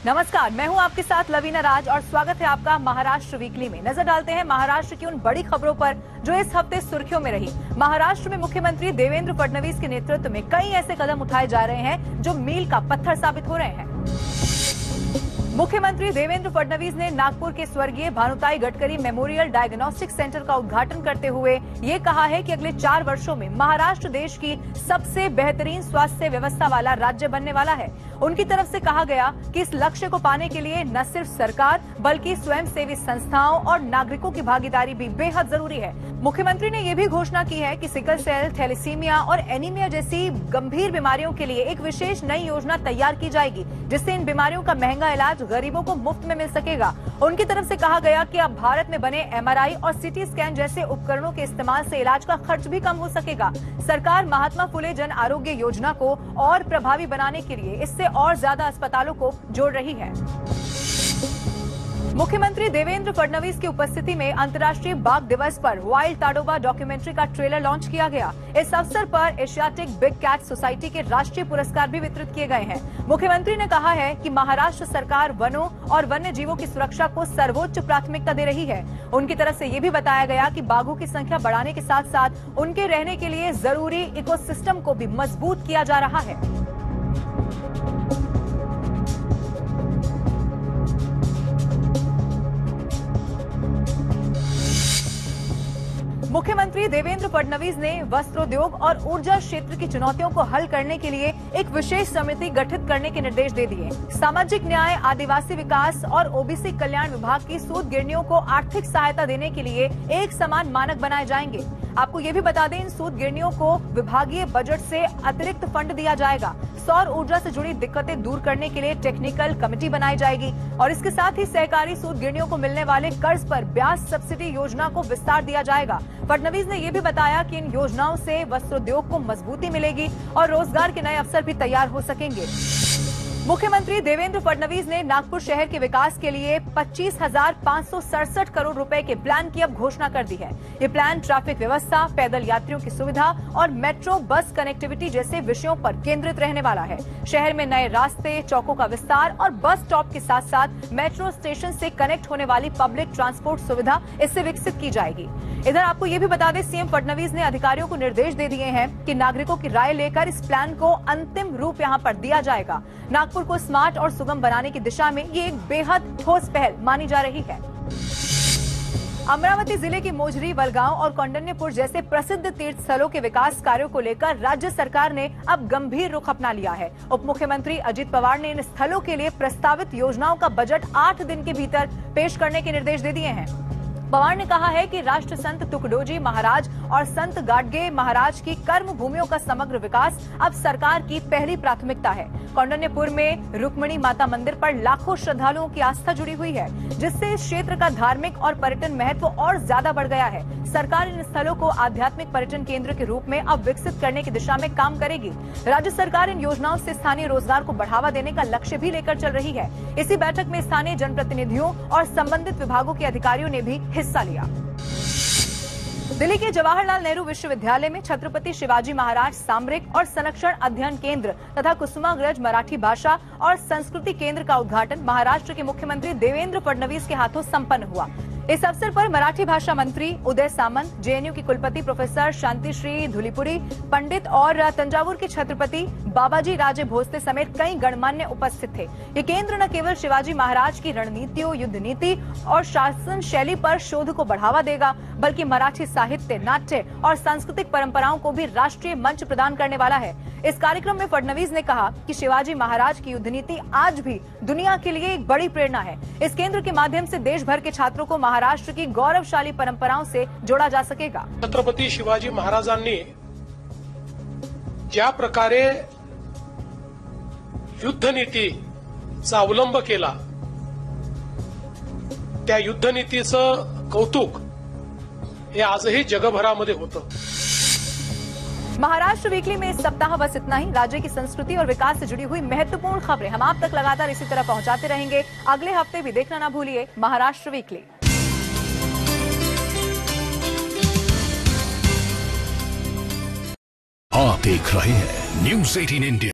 नमस्कार, मैं हूं आपके साथ लवीना राज और स्वागत है आपका महाराष्ट्र वीकली में। नजर डालते हैं महाराष्ट्र की उन बड़ी खबरों पर जो इस हफ्ते सुर्खियों में रही। महाराष्ट्र में मुख्यमंत्री देवेंद्र फडणवीस के नेतृत्व में कई ऐसे कदम उठाए जा रहे हैं जो मील का पत्थर साबित हो रहे हैं। मुख्यमंत्री देवेंद्र फडणवीस ने नागपुर के स्वर्गीय Bhanutai Gadkari memorial diagnostic centre का उद्घाटन करते हुए ये कहा है कि अगले 4 वर्षों में महाराष्ट्र देश की सबसे बेहतरीन स्वास्थ्य व्यवस्था वाला राज्य बनने वाला है। उनकी तरफ से कहा गया कि इस लक्ष्य को पाने के लिए न सिर्फ सरकार बल्कि स्वयंसेवी संस्थाओं और नागरिकों की भागीदारी भी बेहद जरूरी है। मुख्यमंत्री ने ये भी घोषणा की है कि सिकल सेल, थैलेसीमिया और एनीमिया जैसी गंभीर बीमारियों के लिए एक विशेष नई योजना तैयार की जाएगी, जिससे इन बीमारियों का महंगा इलाज गरीबों को मुफ्त में मिल सकेगा। उनकी तरफ से कहा गया कि अब भारत में बने एमआरआई और सीटी स्कैन जैसे उपकरणों के इस्तेमाल से इलाज का खर्च भी कम हो सकेगा। सरकार महात्मा फुले जन आरोग्य योजना को और प्रभावी बनाने के लिए इससे और ज्यादा अस्पतालों को जोड़ रही है। मुख्यमंत्री देवेंद्र फडणवीस की उपस्थिति में अंतर्राष्ट्रीय बाघ दिवस पर वाइल्ड ताडोबा डॉक्यूमेंट्री का ट्रेलर लॉन्च किया गया। इस अवसर पर एशियाटिक बिग कैट सोसाइटी के राष्ट्रीय पुरस्कार भी वितरित किए गए हैं। मुख्यमंत्री ने कहा है कि महाराष्ट्र सरकार वनों और वन्य जीवों की सुरक्षा को सर्वोच्च प्राथमिकता दे रही है। उनकी तरफ से ये भी बताया गया कि बाघों की संख्या बढ़ाने के साथ साथ उनके रहने के लिए जरूरी इकोसिस्टम को भी मजबूत किया जा रहा है। मुख्यमंत्री देवेंद्र फडणवीस ने वस्त्रोद्योग और ऊर्जा क्षेत्र की चुनौतियों को हल करने के लिए एक विशेष समिति गठित करने के निर्देश दे दिए। सामाजिक न्याय, आदिवासी विकास और ओबीसी कल्याण विभाग की सूद गिरनियों को आर्थिक सहायता देने के लिए एक समान मानक बनाए जाएंगे। आपको ये भी बता दें, इन सूद गिरनियों को विभागीय बजट से अतिरिक्त फंड दिया जाएगा। सौर ऊर्जा से जुड़ी दिक्कतें दूर करने के लिए टेक्निकल कमेटी बनाई जाएगी और इसके साथ ही सहकारी सूद गिरनियों को मिलने वाले कर्ज पर ब्याज सब्सिडी योजना को विस्तार दिया जाएगा। फडणवीस ने यह भी बताया कि इन योजनाओं से वस्त्रोद्योग को मजबूती मिलेगी और रोजगार के नए अवसर भी तैयार हो सकेंगे। मुख्यमंत्री देवेंद्र फडणवीस ने नागपुर शहर के विकास के लिए 25,567 करोड़ रुपए के प्लान की अब घोषणा कर दी है। ये प्लान ट्रैफिक व्यवस्था, पैदल यात्रियों की सुविधा और मेट्रो बस कनेक्टिविटी जैसे विषयों पर केंद्रित रहने वाला है। शहर में नए रास्ते, चौकों का विस्तार और बस स्टॉप के साथ साथ मेट्रो स्टेशन से कनेक्ट होने वाली पब्लिक ट्रांसपोर्ट सुविधा इससे विकसित की जाएगी। इधर आपको ये भी बता दें, सीएम फडणवीस ने अधिकारियों को निर्देश दे दिए हैं कि नागरिकों की राय लेकर इस प्लान को अंतिम रूप यहां पर दिया जाएगा। नागपुर को स्मार्ट और सुगम बनाने की दिशा में ये एक बेहद ठोस पहल मानी जा रही है। अमरावती जिले की मोजरी, वलगांव और कौंडिन्यपुर जैसे प्रसिद्ध तीर्थ स्थलों के विकास कार्यों को लेकर राज्य सरकार ने अब गंभीर रुख अपना लिया है। उप मुख्यमंत्री अजित पवार ने इन स्थलों के लिए प्रस्तावित योजनाओं का बजट 8 दिन के भीतर पेश करने के निर्देश दे दिए हैं। पवार ने कहा है कि राष्ट्र संत तुकडोजी महाराज और संत गाडगे महाराज की कर्म भूमियों का समग्र विकास अब सरकार की पहली प्राथमिकता है। कौंडिन्यपुर में रुक्मिणी माता मंदिर पर लाखों श्रद्धालुओं की आस्था जुड़ी हुई है, जिससे इस क्षेत्र का धार्मिक और पर्यटन महत्व और ज्यादा बढ़ गया है। सरकार इन स्थलों को आध्यात्मिक पर्यटन केंद्र के रूप में अब विकसित करने की दिशा में काम करेगी। राज्य सरकार इन योजनाओं से स्थानीय रोजगार को बढ़ावा देने का लक्ष्य भी लेकर चल रही है। इसी बैठक में स्थानीय जनप्रतिनिधियों और संबंधित विभागों के अधिकारियों ने भी हिस्सा लिया। दिल्ली के जवाहरलाल नेहरू विश्वविद्यालय में छत्रपति शिवाजी महाराज सामरिक और संरक्षण अध्ययन केंद्र तथा कुसुमाग्रज मराठी भाषा और संस्कृति केंद्र का उद्घाटन महाराष्ट्र के मुख्यमंत्री देवेंद्र फडणवीस के हाथों संपन्न हुआ। इस अवसर पर मराठी भाषा मंत्री उदय सामंत, जेएनयू की कुलपति प्रोफेसर शांतिश्री धुलीपुरी पंडित और तंजावुर के छत्रपति बाबाजी राजे भोसले समेत कई गणमान्य उपस्थित थे। ये केंद्र न केवल शिवाजी महाराज की रणनीतियों, युद्ध नीति और शासन शैली पर शोध को बढ़ावा देगा, बल्कि मराठी साहित्य, नाट्य और सांस्कृतिक परंपराओं को भी राष्ट्रीय मंच प्रदान करने वाला है। इस कार्यक्रम में फडणवीस ने कहा कि शिवाजी महाराज की युद्ध नीति आज भी दुनिया के लिए एक बड़ी प्रेरणा है। इस केंद्र के माध्यम से देश भर के छात्रों को महाराष्ट्र की गौरवशाली परंपराओं से जोड़ा जा सकेगा। छत्रपती शिवाजी महाराजांनी ज्या प्रकारे युद्धनीतीचा अवलंब केला, त्या युद्धनीतीचं कौतुक हे आजही जगभरामध्ये होतं। महाराष्ट्र वीकली में इस सप्ताह बस इतना ही। राज्य की संस्कृति और विकास से जुड़ी हुई महत्वपूर्ण खबरें हम आप तक लगातार इसी तरह पहुंचाते रहेंगे। अगले हफ्ते भी देखना ना भूलिए महाराष्ट्र वीकली। आप देख रहे हैं न्यूज़ 18 इंडिया।